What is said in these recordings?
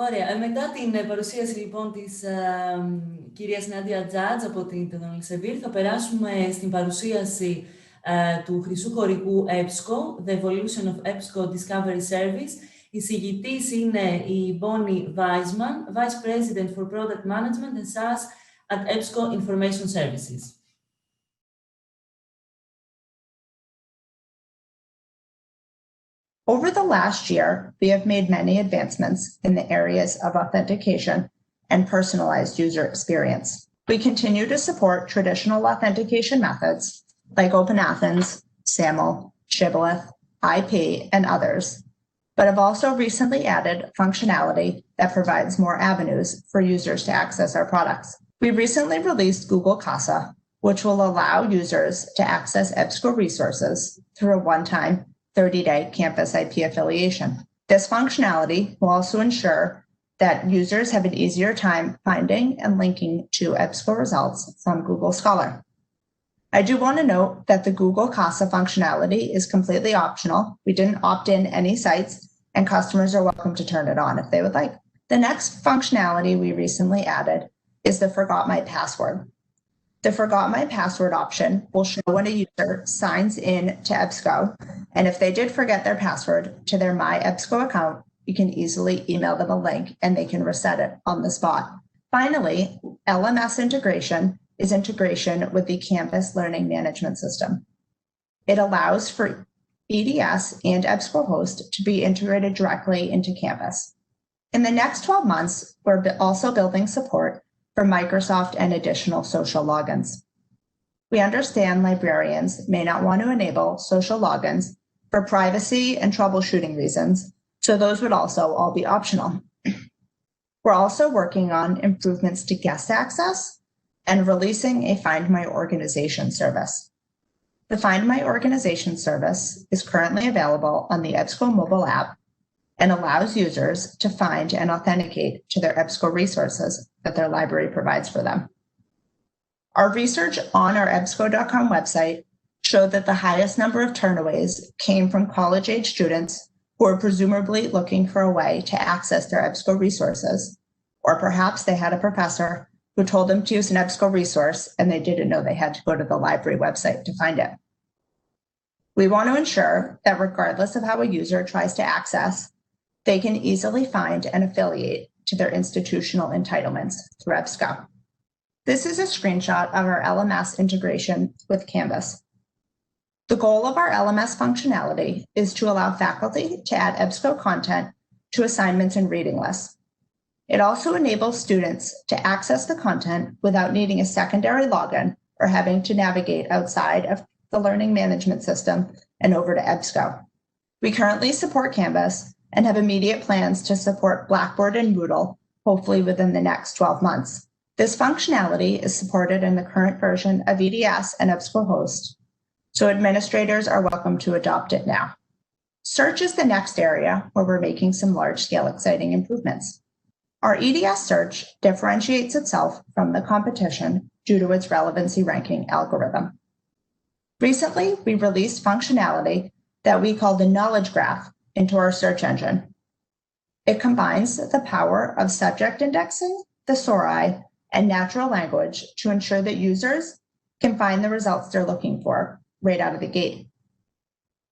Ωραία. Μετά την παρουσίαση λοιπόν της κυρίας Νάντια Τζάτζ από την Ελσεβίρ, θα περάσουμε στην παρουσίαση του χρυσού χωρικού EBSCO, The Evolution of EBSCO Discovery Service. Η συγητής είναι η Bonnie Weisman, Vice President for Product Management and SaaS at EBSCO Information Services. Over the last year, we have made many advancements in the areas of authentication and personalized user experience. We continue to support traditional authentication methods like OpenAthens, SAML, Shibboleth, IP, and others, but have also recently added functionality that provides more avenues for users to access our products. We recently released Google Casa, which will allow users to access EBSCO resources through a one-time 30-day campus IP affiliation. This functionality will also ensure that users have an easier time finding and linking to EBSCO results from Google Scholar. I do want to note that the Google Casa functionality is completely optional. We didn't opt in any sites, and customers are welcome to turn it on if they would like. The next functionality we recently added is the Forgot My Password. The Forgot My Password option will show when a user signs in to EBSCO, and if they did forget their password to their My EBSCO account, you can easily email them a link and they can reset it on the spot. Finally, LMS integration is integration with the Campus Learning Management System. It allows for EDS and EBSCO host to be integrated directly into Campus. In the next 12 months, we're also building support for Microsoft and additional social logins. We understand librarians may not want to enable social logins for privacy and troubleshooting reasons, so those would also all be optional. We're also working on improvements to guest access and releasing a Find My Organization service. The Find My Organization service is currently available on the EBSCO mobile app and allows users to find and authenticate to their EBSCO resources that their library provides for them. Our research on our EBSCO.com website showed that the highest number of turnaways came from college-age students who are presumably looking for a way to access their EBSCO resources, or perhaps they had a professor who told them to use an EBSCO resource and they didn't know they had to go to the library website to find it. We want to ensure that regardless of how a user tries to access, they can easily find and affiliate to their institutional entitlements through EBSCO. This is a screenshot of our LMS integration with Canvas. The goal of our LMS functionality is to allow faculty to add EBSCO content to assignments and reading lists. It also enables students to access the content without needing a secondary login or having to navigate outside of the learning management system and over to EBSCO. We currently support Canvas and have immediate plans to support Blackboard and Moodle, hopefully within the next 12 months. This functionality is supported in the current version of EDS and EBSCO host, so administrators are welcome to adopt it now. Search is the next area where we're making some large-scale exciting improvements. Our EDS search differentiates itself from the competition due to its relevancy ranking algorithm. Recently, we released functionality that we call the knowledge graph into our search engine. It combines the power of subject indexing, thesauri, and natural language to ensure that users can find the results they're looking for right out of the gate.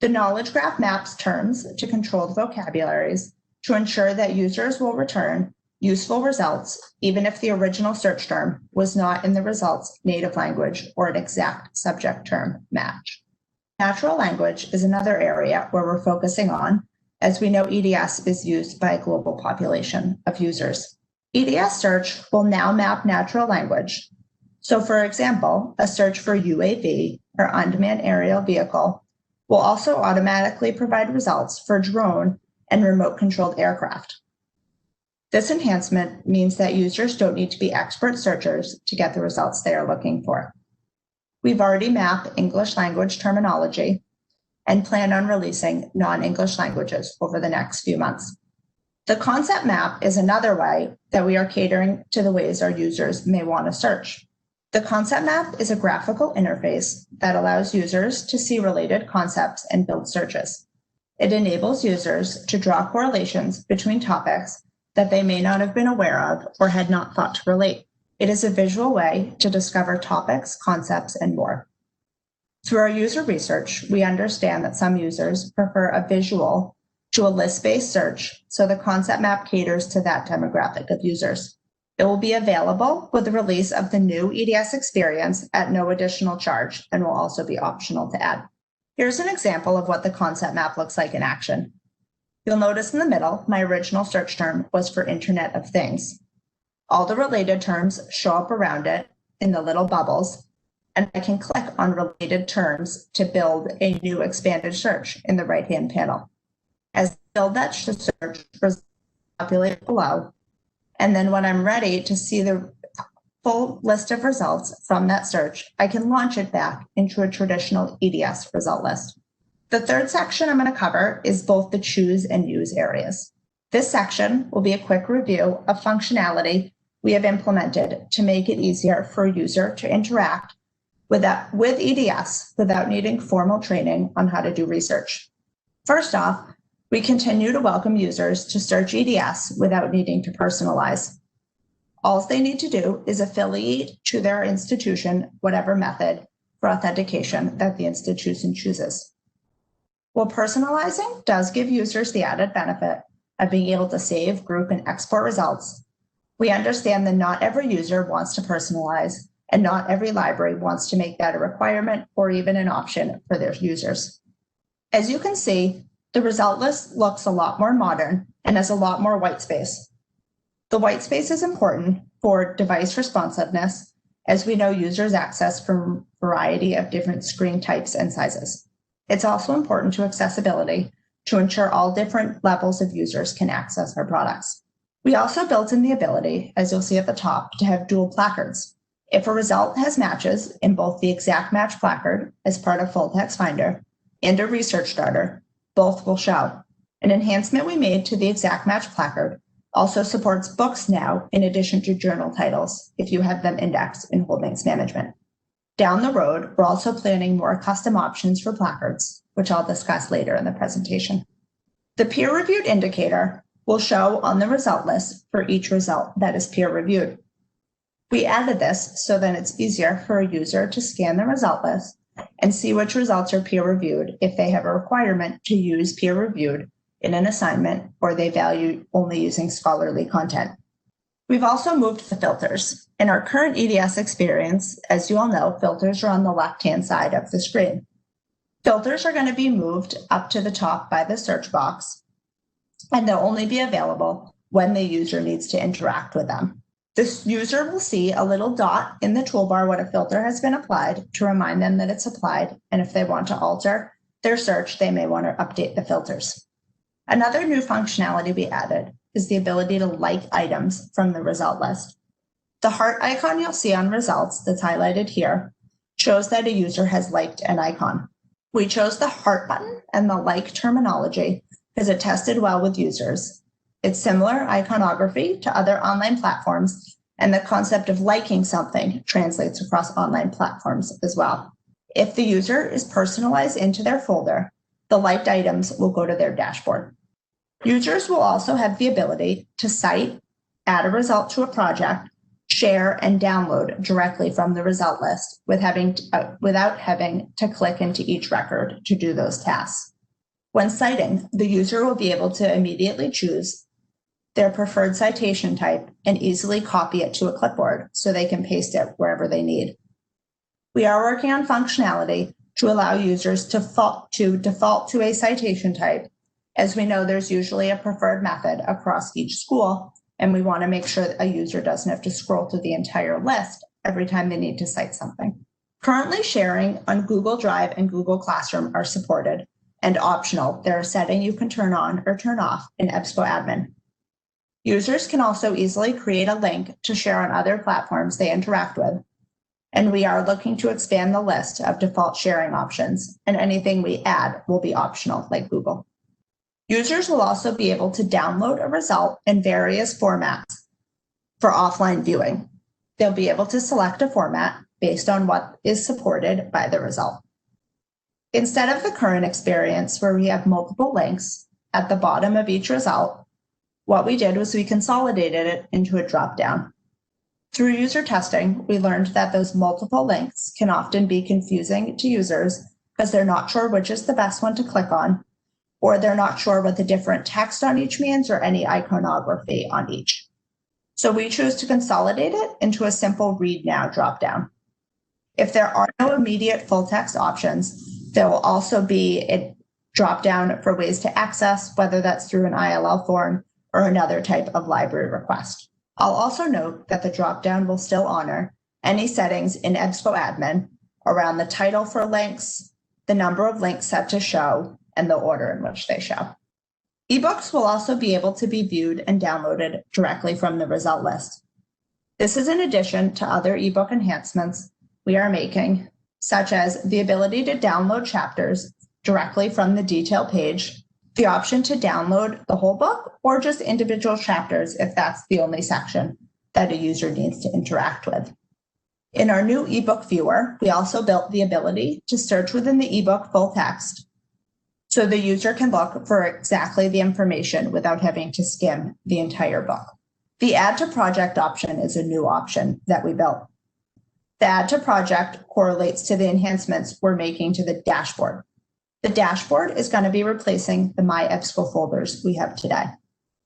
The knowledge graph maps terms to controlled vocabularies to ensure that users will return useful results even if the original search term was not in the results' native language or an exact subject term match. Natural language is another area where we're focusing on, as we know EDS is used by a global population of users. EDS search will now map natural language. So for example, a search for UAV or unmanned aerial vehicle will also automatically provide results for drone and remote-controlled aircraft. This enhancement means that users don't need to be expert searchers to get the results they are looking for. We've already mapped English language terminology and plan on releasing non-English languages over the next few months. The concept map is another way that we are catering to the ways our users may want to search. The concept map is a graphical interface that allows users to see related concepts and build searches. It enables users to draw correlations between topics that they may not have been aware of or had not thought to relate. It is a visual way to discover topics, concepts, and more. Through our user research, we understand that some users prefer a visual to a list-based search, so the concept map caters to that demographic of users. It will be available with the release of the new EDS experience at no additional charge and will also be optional to add. Here's an example of what the concept map looks like in action. You'll notice in the middle, my original search term was for Internet of Things. All the related terms show up around it in the little bubbles, and I can click on related terms to build a new expanded search in the right-hand panel. As I build that search, results populate below, and then when I'm ready to see the full list of results from that search, I can launch it back into a traditional EDS result list. The third section I'm going to cover is both the choose and use areas. This section will be a quick review of functionality we have implemented to make it easier for a user to interact with EDS without needing formal training on how to do research. First off, we continue to welcome users to search EDS without needing to personalize. All they need to do is affiliate to their institution, whatever method for authentication that the institution chooses. While personalizing does give users the added benefit of being able to save, group, and export results, we understand that not every user wants to personalize, and not every library wants to make that a requirement or even an option for their users. As you can see, the result list looks a lot more modern and has a lot more white space. The white space is important for device responsiveness, as we know users access from a variety of different screen types and sizes. It's also important to accessibility to ensure all different levels of users can access our products. We also built in the ability, as you'll see at the top, to have dual placards. If a result has matches in both the exact match placard as part of Full Text Finder and a research starter, both will show. An enhancement we made to the exact match placard also supports books now in addition to journal titles if you have them indexed in holdings management. Down the road, we're also planning more custom options for placards, which I'll discuss later in the presentation. The peer-reviewed indicator will show on the result list for each result that is peer-reviewed. We added this so that it's easier for a user to scan the result list and see which results are peer-reviewed if they have a requirement to use peer-reviewed in an assignment or they value only using scholarly content. We've also moved the filters. In our current EDS experience, as you all know, filters are on the left-hand side of the screen. Filters are going to be moved up to the top by the search box, and they'll only be available when the user needs to interact with them. This user will see a little dot in the toolbar when a filter has been applied to remind them that it's applied, and if they want to alter their search, they may want to update the filters. Another new functionality we added is the ability to like items from the result list. The heart icon you'll see on results that's highlighted here shows that a user has liked an icon. We chose the heart button and the like terminology because it tested well with users. It's similar iconography to other online platforms, and the concept of liking something translates across online platforms as well. If the user is personalized into their folder, the liked items will go to their dashboard. Users will also have the ability to cite, add a result to a project, share, and download directly from the result list without having to click into each record to do those tasks. When citing, the user will be able to immediately choose their preferred citation type and easily copy it to a clipboard so they can paste it wherever they need. We are working on functionality to allow users to default to a citation type, as we know there's usually a preferred method across each school, and we want to make sure that a user doesn't have to scroll through the entire list every time they need to cite something. Currently, sharing on Google Drive and Google Classroom are supported and optional. They're a setting you can turn on or turn off in EBSCO admin. Users can also easily create a link to share on other platforms they interact with. And we are looking to expand the list of default sharing options, and anything we add will be optional, like Google. Users will also be able to download a result in various formats for offline viewing. They'll be able to select a format based on what is supported by the result. Instead of the current experience where we have multiple links at the bottom of each result, What we did was we consolidated it into a dropdown. Through user testing, we learned that those multiple links can often be confusing to users because they're not sure which is the best one to click on, or they're not sure what the different text on each means or any iconography on each. So we choose to consolidate it into a simple read now dropdown. If there are no immediate full text options, there will also be a dropdown for ways to access, whether that's through an ILL form or another type of library request. I'll also note that the dropdown will still honor any settings in EBSCO admin around the title for links, the number of links set to show, and the order in which they show. Ebooks will also be able to be viewed and downloaded directly from the result list. This is in addition to other ebook enhancements we are making, such as the ability to download chapters directly from the detail page, the option to download the whole book, or just individual chapters if that's the only section that a user needs to interact with. In our new ebook viewer, we also built the ability to search within the ebook full text, so the user can look for exactly the information without having to skim the entire book. The Add to Project option is a new option that we built. The Add to Project correlates to the enhancements we're making to the dashboard. The dashboard is going to be replacing the My EBSCO folders we have today.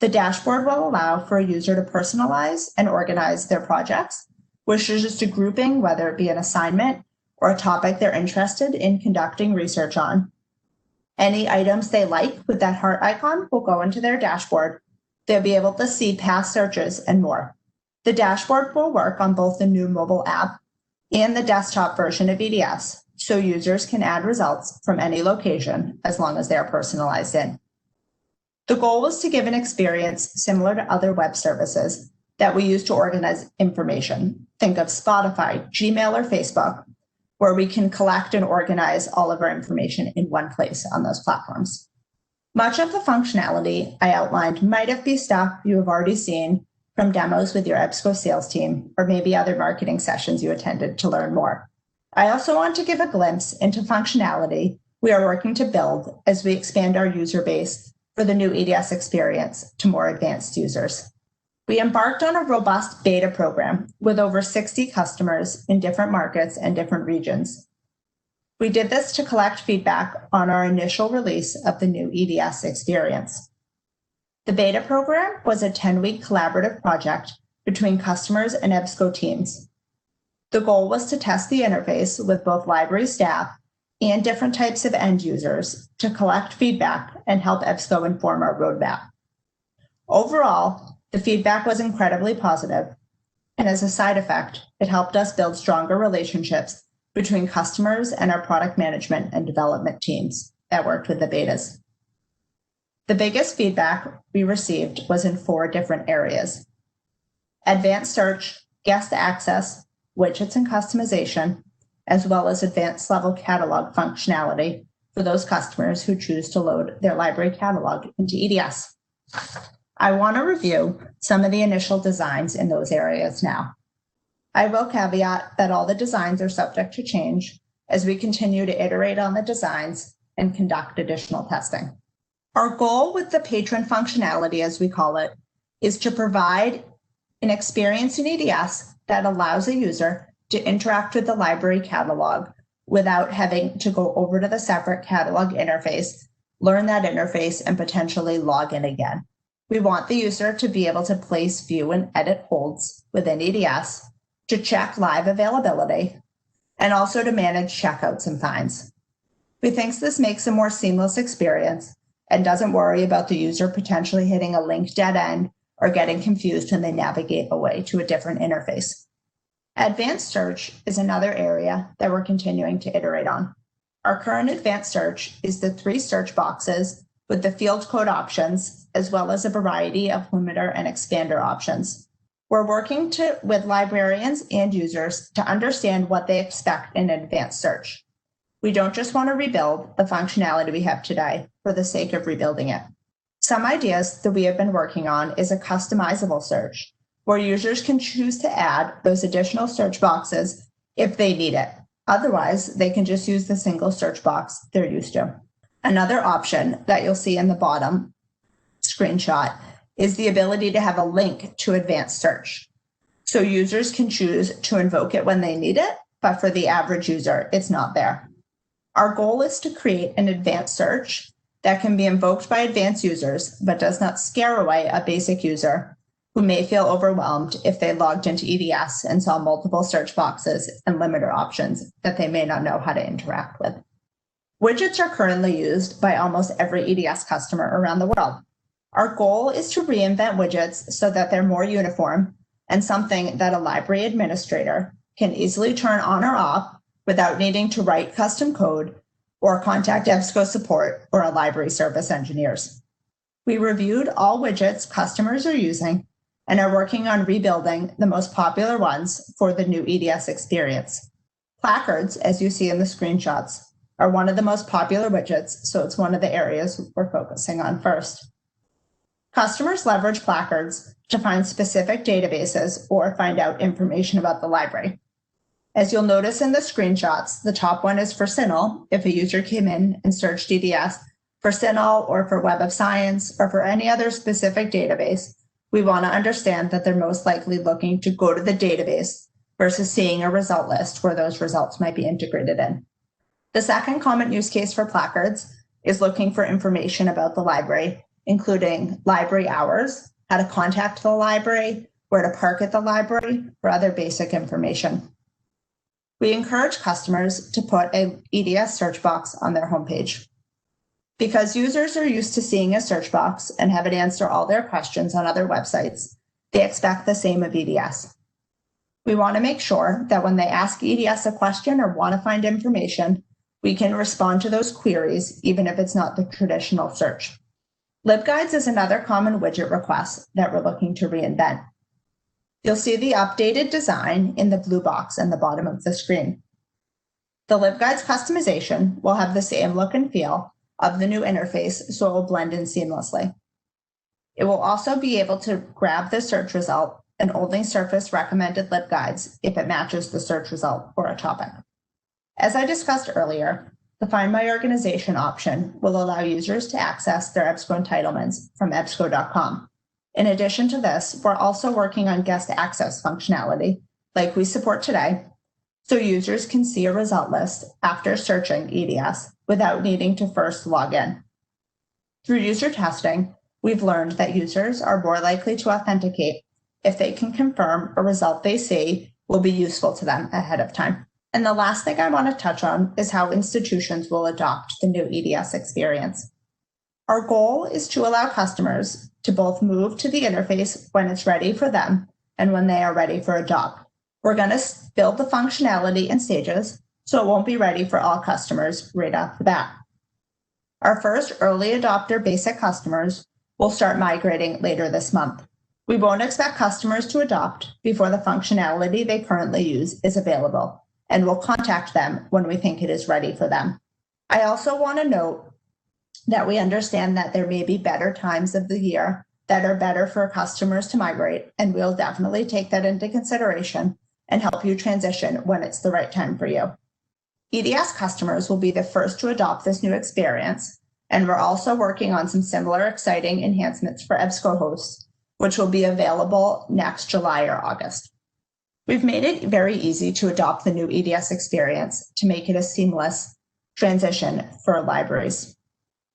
The dashboard will allow for a user to personalize and organize their projects, which is just a grouping, whether it be an assignment or a topic they're interested in conducting research on. Any items they like with that heart icon will go into their dashboard. They'll be able to see past searches and more. The dashboard will work on both the new mobile app and the desktop version of EDS, so users can add results from any location as long as they are personalized in. The goal was to give an experience similar to other web services that we use to organize information. Think of Spotify, Gmail, or Facebook, where we can collect and organize all of our information in one place on those platforms. Much of the functionality I outlined might have been stuff you have already seen from demos with your EBSCO sales team, or maybe other marketing sessions you attended to learn more. I also want to give a glimpse into functionality we are working to build as we expand our user base for the new EDS experience to more advanced users. We embarked on a robust beta program with over 60 customers in different markets and different regions. We did this to collect feedback on our initial release of the new EDS experience. The beta program was a 10-week collaborative project between customers and EBSCO teams. The goal was to test the interface with both library staff and different types of end users to collect feedback and help EBSCO inform our roadmap. Overall, the feedback was incredibly positive, and as a side effect, it helped us build stronger relationships between customers and our product management and development teams that worked with the betas. The biggest feedback we received was in 4 different areas: advanced search, guest access, widgets and customization, as well as advanced level catalog functionality for those customers who choose to load their library catalog into EDS. I want to review some of the initial designs in those areas now. I will caveat that all the designs are subject to change as we continue to iterate on the designs and conduct additional testing. Our goal with the patron functionality, as we call it, is to provide an experience in EDS that allows a user to interact with the library catalog without having to go over to the separate catalog interface, learn that interface, and potentially log in again. We want the user to be able to place, view, and edit holds within EDS, to check live availability, and also to manage checkouts and fines. We think this makes a more seamless experience and doesn't worry about the user potentially hitting a link dead end or getting confused when they navigate away to a different interface. Advanced search is another area that we're continuing to iterate on. Our current advanced search is the 3 search boxes with the field code options, as well as a variety of limiter and expander options. We're working with librarians and users to understand what they expect in advanced search. We don't just want to rebuild the functionality we have today for the sake of rebuilding it. Some ideas that we have been working on is a customizable search, where users can choose to add those additional search boxes if they need it. Otherwise, they can just use the single search box they're used to. Another option that you'll see in the bottom screenshot is the ability to have a link to advanced search. So users can choose to invoke it when they need it, but for the average user, it's not there. Our goal is to create an advanced search that can be invoked by advanced users, but does not scare away a basic user who may feel overwhelmed if they logged into EDS and saw multiple search boxes and limiter options that they may not know how to interact with. Widgets are currently used by almost every EDS customer around the world. Our goal is to reinvent widgets so that they're more uniform and something that a library administrator can easily turn on or off without needing to write custom code or contact EBSCO support or a library service engineers. We reviewed all widgets customers are using and are working on rebuilding the most popular ones for the new EDS experience. Placards, as you see in the screenshots, are one of the most popular widgets, so it's one of the areas we're focusing on first. Customers leverage placards to find specific databases or find out information about the library. As you'll notice in the screenshots, the top one is for CINAHL, if a user came in and searched EDS for CINAHL or for Web of Science or for any other specific database. We want to understand that they're most likely looking to go to the database versus seeing a result list where those results might be integrated in. The second common use case for placards is looking for information about the library, including library hours, how to contact the library, where to park at the library, or other basic information. We encourage customers to put an EDS search box on their homepage. Because users are used to seeing a search box and have it answer all their questions on other websites, they expect the same of EDS. We want to make sure that when they ask EDS a question or want to find information, we can respond to those queries, even if it's not the traditional search. LibGuides is another common widget request that we're looking to reinvent. You'll see the updated design in the blue box in the bottom of the screen. The LibGuides customization will have the same look and feel of the new interface, so it will blend in seamlessly. It will also be able to grab the search result and only surface recommended LibGuides if it matches the search result for a topic. As I discussed earlier, the Find My Organization option will allow users to access their EBSCO entitlements from ebsco.com. In addition to this, we're also working on guest access functionality, like we support today, so users can see a result list after searching EDS without needing to first log in. Through user testing, we've learned that users are more likely to authenticate if they can confirm a result they see will be useful to them ahead of time. And the last thing I want to touch on is how institutions will adopt the new EDS experience. Our goal is to allow customers to both move to the interface when it's ready for them and when they are ready for adopt. We're going to build the functionality in stages, so it won't be ready for all customers right off the bat. Our first early adopter basic customers will start migrating later this month. We won't expect customers to adopt before the functionality they currently use is available, and we'll contact them when we think it is ready for them. I also want to note that we understand that there may be better times of the year that are better for customers to migrate, and we'll definitely take that into consideration and help you transition when it's the right time for you. EDS customers will be the first to adopt this new experience, and we're also working on some similar exciting enhancements for EBSCO hosts, which will be available next July or August. We've made it very easy to adopt the new EDS experience to make it a seamless transition for libraries.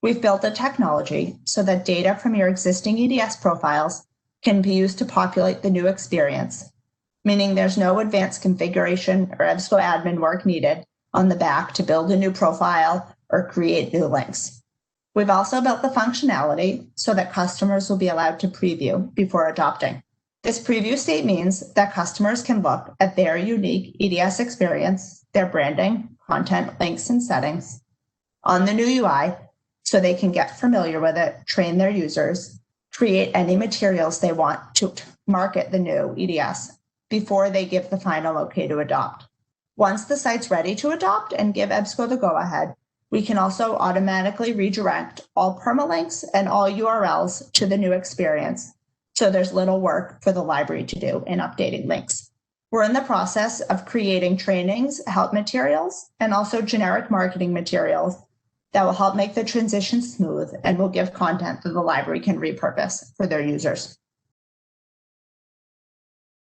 We've built a technology so that data from your existing EDS profiles can be used to populate the new experience, meaning there's no advanced configuration or EBSCO admin work needed on the back to build a new profile or create new links. We've also built the functionality so that customers will be allowed to preview before adopting. This preview state means that customers can look at their unique EDS experience, their branding, content, links, and settings on the new UI so they can get familiar with it, train their users, create any materials they want to market the new EDS before they give the final okay to adopt. Once the site's ready to adopt and give EBSCO the go-ahead, we can also automatically redirect all permalinks and all URLs to the new experience, so there's little work for the library to do in updating links. We're in the process of creating trainings, help materials, and also generic marketing materials that will help make the transition smooth and will give content that the library can repurpose for their users.